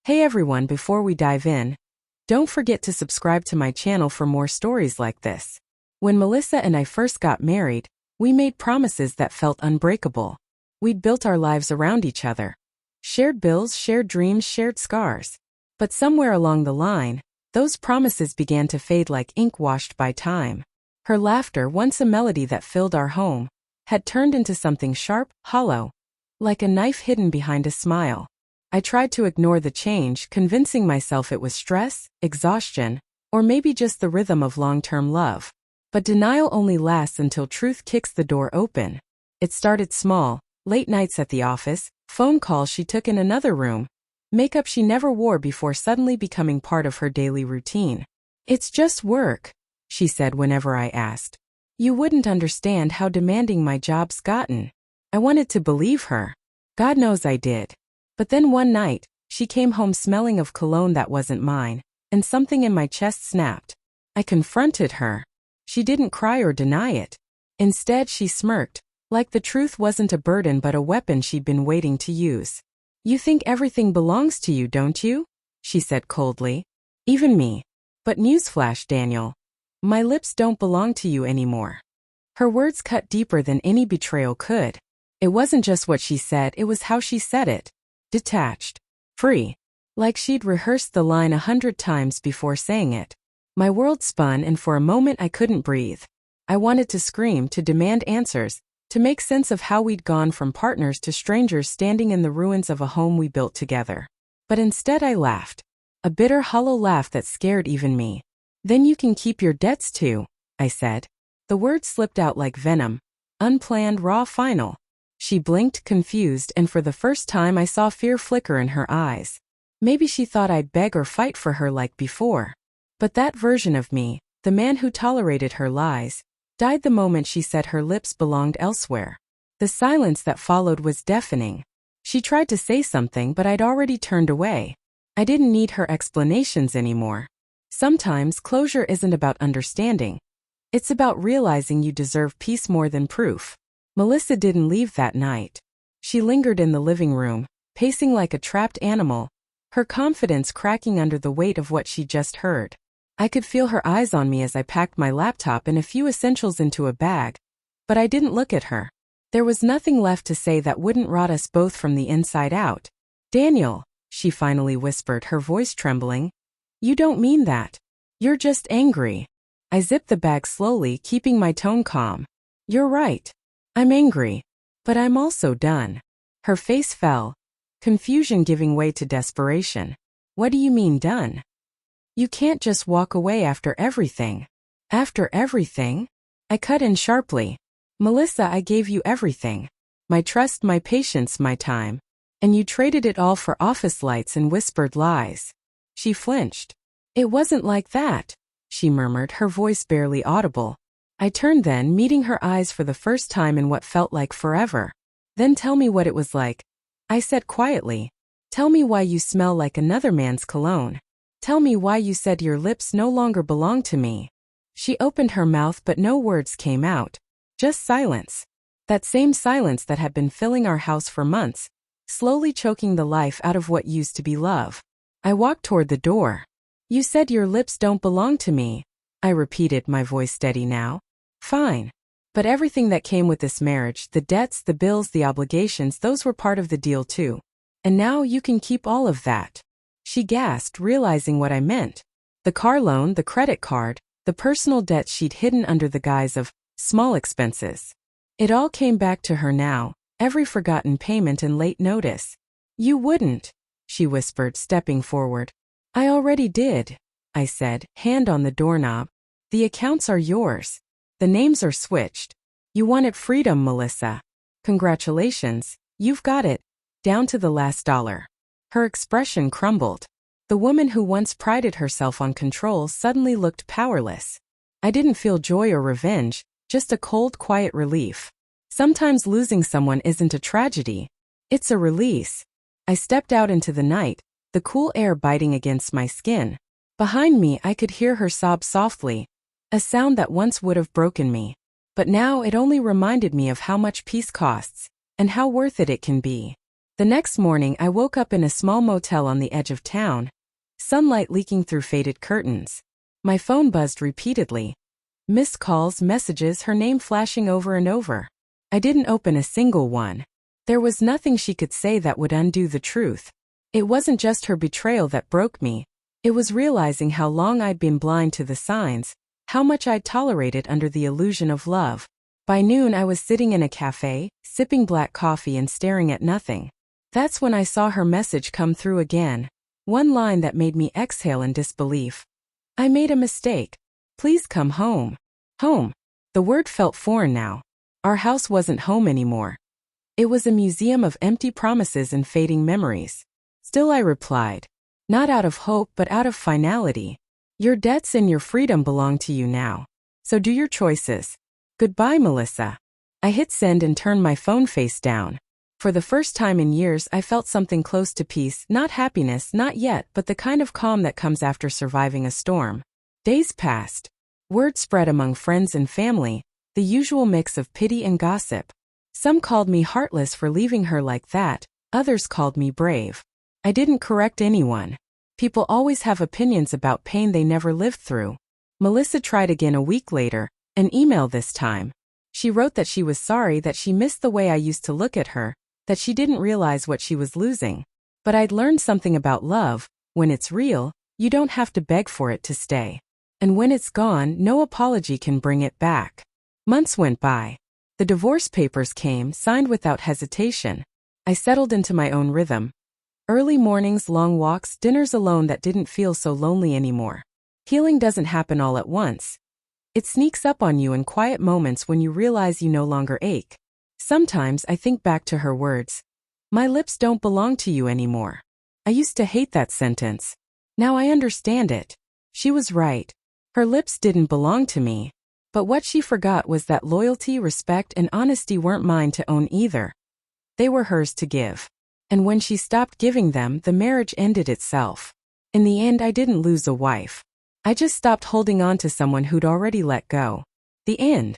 Hey everyone, before we dive in, don't forget to subscribe to my channel for more stories like this. When Melissa and I first got married, we made promises that felt unbreakable. We'd built our lives around each other. Shared bills, shared dreams, shared scars. But somewhere along the line, those promises began to fade like ink washed by time. Her laughter, once a melody that filled our home, had turned into something sharp, hollow, like a knife hidden behind a smile. I tried to ignore the change, convincing myself it was stress, exhaustion, or maybe just the rhythm of long-term love. But denial only lasts until truth kicks the door open. It started small, late nights at the office, phone calls she took in another room, makeup she never wore before suddenly becoming part of her daily routine. "It's just work," she said whenever I asked. "You wouldn't understand how demanding my job's gotten." I wanted to believe her. God knows I did. But then one night, she came home smelling of cologne that wasn't mine, and something in my chest snapped. I confronted her. She didn't cry or deny it. Instead, she smirked, like the truth wasn't a burden but a weapon she'd been waiting to use. "You think everything belongs to you, don't you?" she said coldly. "Even me. But newsflash, Daniel. My lips don't belong to you anymore." Her words cut deeper than any betrayal could. It wasn't just what she said, it was how she said it. Detached. Free. Like she'd rehearsed the line 100 times before saying it. My world spun, and for a moment I couldn't breathe. I wanted to scream, to demand answers, to make sense of how we'd gone from partners to strangers standing in the ruins of a home we built together. But instead I laughed. A bitter, hollow laugh that scared even me. "Then you can keep your debts too," I said. The words slipped out like venom. Unplanned, raw, final. She blinked, confused, and for the first time I saw fear flicker in her eyes. Maybe she thought I'd beg or fight for her like before. But that version of me, the man who tolerated her lies, died the moment she said her lips belonged elsewhere. The silence that followed was deafening. She tried to say something, but I'd already turned away. I didn't need her explanations anymore. Sometimes closure isn't about understanding. It's about realizing you deserve peace more than proof. Melissa didn't leave that night. She lingered in the living room, pacing like a trapped animal, her confidence cracking under the weight of what she just heard. I could feel her eyes on me as I packed my laptop and a few essentials into a bag, but I didn't look at her. There was nothing left to say that wouldn't rot us both from the inside out. "Daniel," she finally whispered, her voice trembling. "You don't mean that. You're just angry." I zipped the bag slowly, keeping my tone calm. "You're right. I'm angry. But I'm also done." Her face fell, confusion giving way to desperation. "What do you mean done? You can't just walk away after everything." "After everything?" I cut in sharply. "Melissa, I gave you everything. My trust, my patience, my time. And you traded it all for office lights and whispered lies." She flinched. "It wasn't like that," she murmured, her voice barely audible. I turned then, meeting her eyes for the first time in what felt like forever. "Then tell me what it was like," I said quietly. "Tell me why you smell like another man's cologne. Tell me why you said your lips no longer belong to me." She opened her mouth but no words came out. Just silence. That same silence that had been filling our house for months, slowly choking the life out of what used to be love. I walked toward the door. "You said your lips don't belong to me," I repeated, my voice steady now. "Fine. But everything that came with this marriage, the debts, the bills, the obligations, those were part of the deal too. And now you can keep all of that." She gasped, realizing what I meant. The car loan, the credit card, the personal debt she'd hidden under the guise of small expenses. It all came back to her now, every forgotten payment and late notice. "You wouldn't," she whispered, stepping forward. "I already did," I said, hand on the doorknob. "The accounts are yours. The names are switched. You wanted freedom, Melissa. Congratulations, you've got it, down to the last dollar." Her expression crumbled. The woman who once prided herself on control suddenly looked powerless. I didn't feel joy or revenge, just a cold, quiet relief. Sometimes losing someone isn't a tragedy. It's a release. I stepped out into the night, the cool air biting against my skin. Behind me I could hear her sob softly, a sound that once would have broken me. But now it only reminded me of how much peace costs, and how worth it can be. The next morning, I woke up in a small motel on the edge of town, sunlight leaking through faded curtains. My phone buzzed repeatedly. Missed calls, messages, her name flashing over and over. I didn't open a single one. There was nothing she could say that would undo the truth. It wasn't just her betrayal that broke me. It was realizing how long I'd been blind to the signs, how much I'd tolerated under the illusion of love. By noon, I was sitting in a cafe, sipping black coffee and staring at nothing. That's when I saw her message come through again. One line that made me exhale in disbelief. I made a mistake. Please come home. Home. The word felt foreign now. Our house wasn't home anymore. It was a museum of empty promises and fading memories. Still, I replied. Not out of hope, but out of finality. Your debts and your freedom belong to you now. So do your choices. Goodbye, Melissa. I hit send and turned my phone face down. For the first time in years, I felt something close to peace, not happiness, not yet, but the kind of calm that comes after surviving a storm. Days passed. Word spread among friends and family, the usual mix of pity and gossip. Some called me heartless for leaving her like that, others called me brave. I didn't correct anyone. People always have opinions about pain they never lived through. Melissa tried again a week later, an email this time. She wrote that she was sorry, that she missed the way I used to look at her, that she didn't realize what she was losing. But I'd learned something about love. When it's real, you don't have to beg for it to stay. And when it's gone, no apology can bring it back. Months went by. The divorce papers came, signed without hesitation. I settled into my own rhythm. Early mornings, long walks, dinners alone that didn't feel so lonely anymore. Healing doesn't happen all at once. It sneaks up on you in quiet moments when you realize you no longer ache. Sometimes I think back to her words. My lips don't belong to you anymore. I used to hate that sentence. Now I understand it. She was right. Her lips didn't belong to me. But what she forgot was that loyalty, respect, and honesty weren't mine to own either. They were hers to give. And when she stopped giving them, the marriage ended itself. In the end, I didn't lose a wife. I just stopped holding on to someone who'd already let go. The end.